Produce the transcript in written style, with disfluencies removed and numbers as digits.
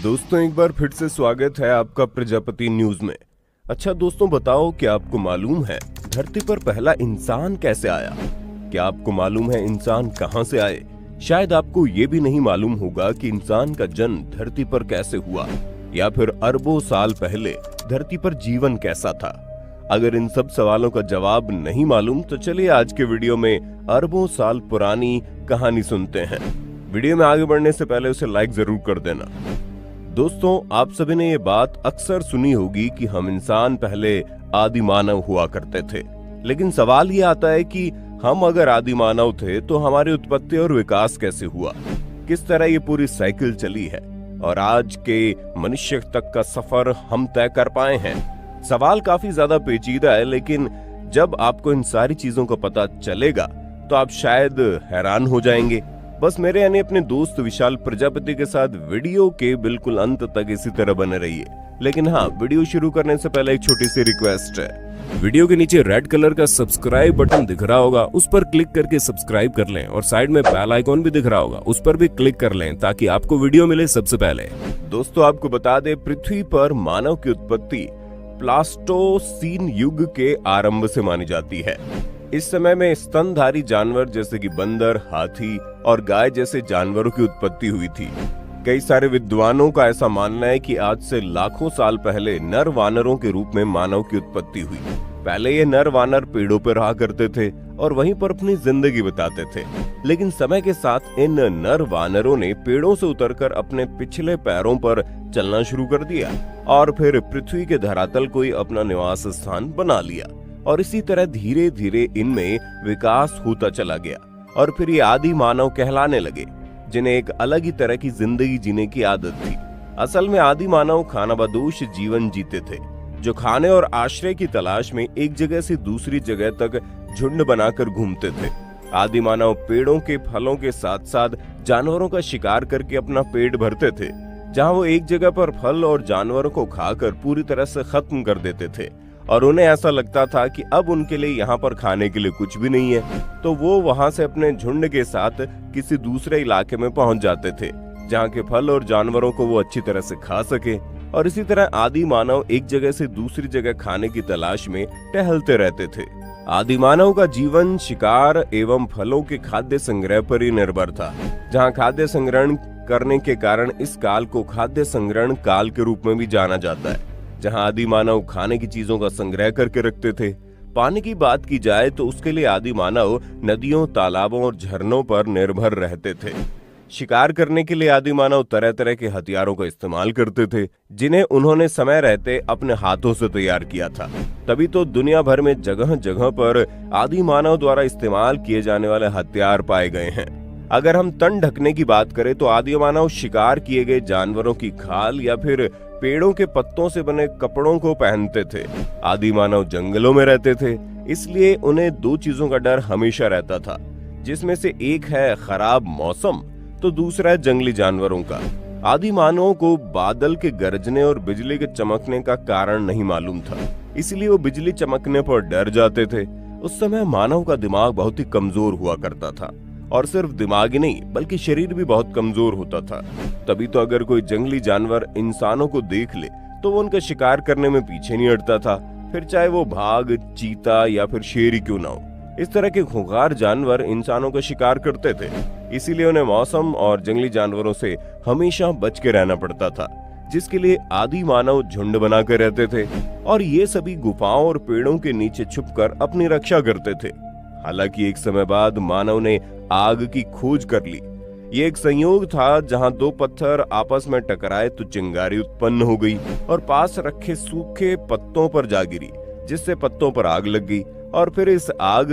दोस्तों एक बार फिर से स्वागत है आपका प्रजापति न्यूज में। अच्छा दोस्तों बताओ, क्या आपको मालूम है धरती पर पहला इंसान कैसे आया? क्या आपको मालूम है इंसान कहां से आए? शायद आपको ये भी नहीं मालूम होगा कि इंसान का जन्म धरती पर कैसे हुआ, या फिर अरबों साल पहले धरती पर जीवन कैसा था। अगर इन सब सवालों का जवाब नहीं मालूम तो चलिए आज के वीडियो में अरबों साल पुरानी कहानी सुनते हैं। वीडियो में आगे बढ़ने से पहले उसे लाइक जरूर कर देना। दोस्तों आप सभी ने ये बात अक्सर सुनी होगी कि हम इंसान पहले आदि मानव हुआ करते थे, लेकिन सवाल ये आता है कि हम अगर आदि मानव थे तो हमारी उत्पत्ति और विकास कैसे हुआ, किस तरह ये पूरी साइकिल चली है और आज के मनुष्य तक का सफर हम तय कर पाए हैं। सवाल काफी ज्यादा पेचीदा है, लेकिन जब आपको इन सारी चीजों का पता चलेगा तो आप शायद हैरान हो जाएंगे। बस मेरे यानी अपने दोस्त विशाल प्रजापति के साथ वीडियो के बिल्कुल अंत तक इसी तरह बने रहिए। लेकिन हाँ, वीडियो शुरू करने से पहले एक छोटी सी रिक्वेस्ट है। वीडियो के नीचे रेड कलर का सब्सक्राइब बटन दिख रहा होगा, उस पर क्लिक करके सब्सक्राइब कर लें और साइड में बेल आइकॉन भी दिख रहा होगा, उस पर भी क्लिक कर लें ताकि आपको वीडियो मिले सबसे पहले। दोस्तों आपको बता दें, पृथ्वी पर मानव की उत्पत्ति प्लास्टोसीन युग के आरंभ से मानी जाती है। इस समय में स्तनधारी जानवर जैसे कि बंदर, हाथी और गाय जैसे जानवरों की उत्पत्ति हुई थी। कई सारे विद्वानों का ऐसा मानना है कि आज से लाखों साल पहले नर वानरों के रूप में मानव की उत्पत्ति हुई। पहले ये नर वानर पेड़ों पर रहा करते थे और वहीं पर अपनी जिंदगी बिताते थे, लेकिन समय के साथ इन नर वानरों ने पेड़ों से उतरकर अपने पिछले पैरों पर चलना शुरू कर दिया और फिर पृथ्वी के धरातल को ही अपना निवास स्थान बना लिया। और इसी तरह धीरे धीरे इनमें विकास होता चला गया और फिर ये आदि मानव कहलाने लगे, जिन्हें एक अलग ही तरह की जिंदगी जीने की आदत थी। असल में आदि मानव खानाबदोश जीवन जीते थे, जो खाने और आश्रय की तलाश में एक जगह से दूसरी जगह तक झुंड बनाकर घूमते थे। आदि मानव पेड़ों के फलों के साथ साथ जानवरों का शिकार करके अपना पेट भरते थे, जहां वो एक जगह पर फल और जानवरों को खाकर पूरी तरह से खत्म कर देते थे और उन्हें ऐसा लगता था कि अब उनके लिए यहाँ पर खाने के लिए कुछ भी नहीं है, तो वो वहां से अपने झुंड के साथ किसी दूसरे इलाके में पहुंच जाते थे जहाँ के फल और जानवरों को वो अच्छी तरह से खा सके। और इसी तरह आदि मानव एक जगह से दूसरी जगह खाने की तलाश में टहलते रहते थे। आदि मानव का जीवन शिकार एवं फलों के खाद्य संग्रह पर ही निर्भर था, जहाँ खाद्य संग्रहण करने के कारण इस काल को खाद्य संग्रहण काल के रूप में भी जाना जाता है, जहां आदि मानव खाने की चीजों का संग्रह करके रखते थे। पानी की बात की जाए तो उसके लिए आदि मानव नदियों, तालाबों और झरनों पर निर्भर रहते थे। शिकार करने के लिए आदि मानव तरह तरह के हथियारों का इस्तेमाल करते थे, जिन्हें उन्होंने समय रहते अपने हाथों से तैयार किया था। तभी तो दुनिया भर में जगह जगह पर आदि मानव द्वारा इस्तेमाल किए जाने वाले हथियार पाए गए हैं। अगर हम तन ढकने की बात करें तो आदि मानव शिकार किए गए जानवरों की खाल या फिर पेड़ों के पत्तों से बने कपड़ों को पहनते थे। आदि मानव जंगलों में रहते थे, इसलिए उन्हें दो चीजों का डर हमेशा रहता था, जिसमें से एक है खराब मौसम तो दूसरा है जंगली जानवरों का। आदि मानवों को बादल के गरजने और बिजली के चमकने का कारण नहीं मालूम था, इसलिए वो बिजली चमकने पर डर जाते थे। उस समय मानव का दिमाग बहुत ही कमजोर हुआ करता था, और सिर्फ दिमाग ही नहीं बल्कि शरीर भी बहुत कमजोर होता था। तभी तो अगर कोई जंगली जानवर इंसानों को देख ले तो वो उनका शिकार करने में पीछे नहीं हटता था, फिर चाहे वो बाघ, चीता या फिर शेर ही क्यों ना हो। इस तरह के खूंखार जानवर इंसानों का शिकार करते थे, इसीलिए उन्हें मौसम और जंगली जानवरों से हमेशा बच के रहना पड़ता था, जिसके लिए आदि मानव झुंड बनाकर रहते थे और ये सभी गुफाओं और पेड़ों के नीचे छुपकर अपनी रक्षा करते थे। हालांकि एक समय बाद मानव ने आग की खोज कर ली। ये एक संयोग था जहां दो पत्थर आपस में टकराए तो चिंगारी उत्पन्न हो गई और पास रखे सूखे पत्तों पर जा गिरी, जिससे पत्तों पर आग लग गई और फिर इस आग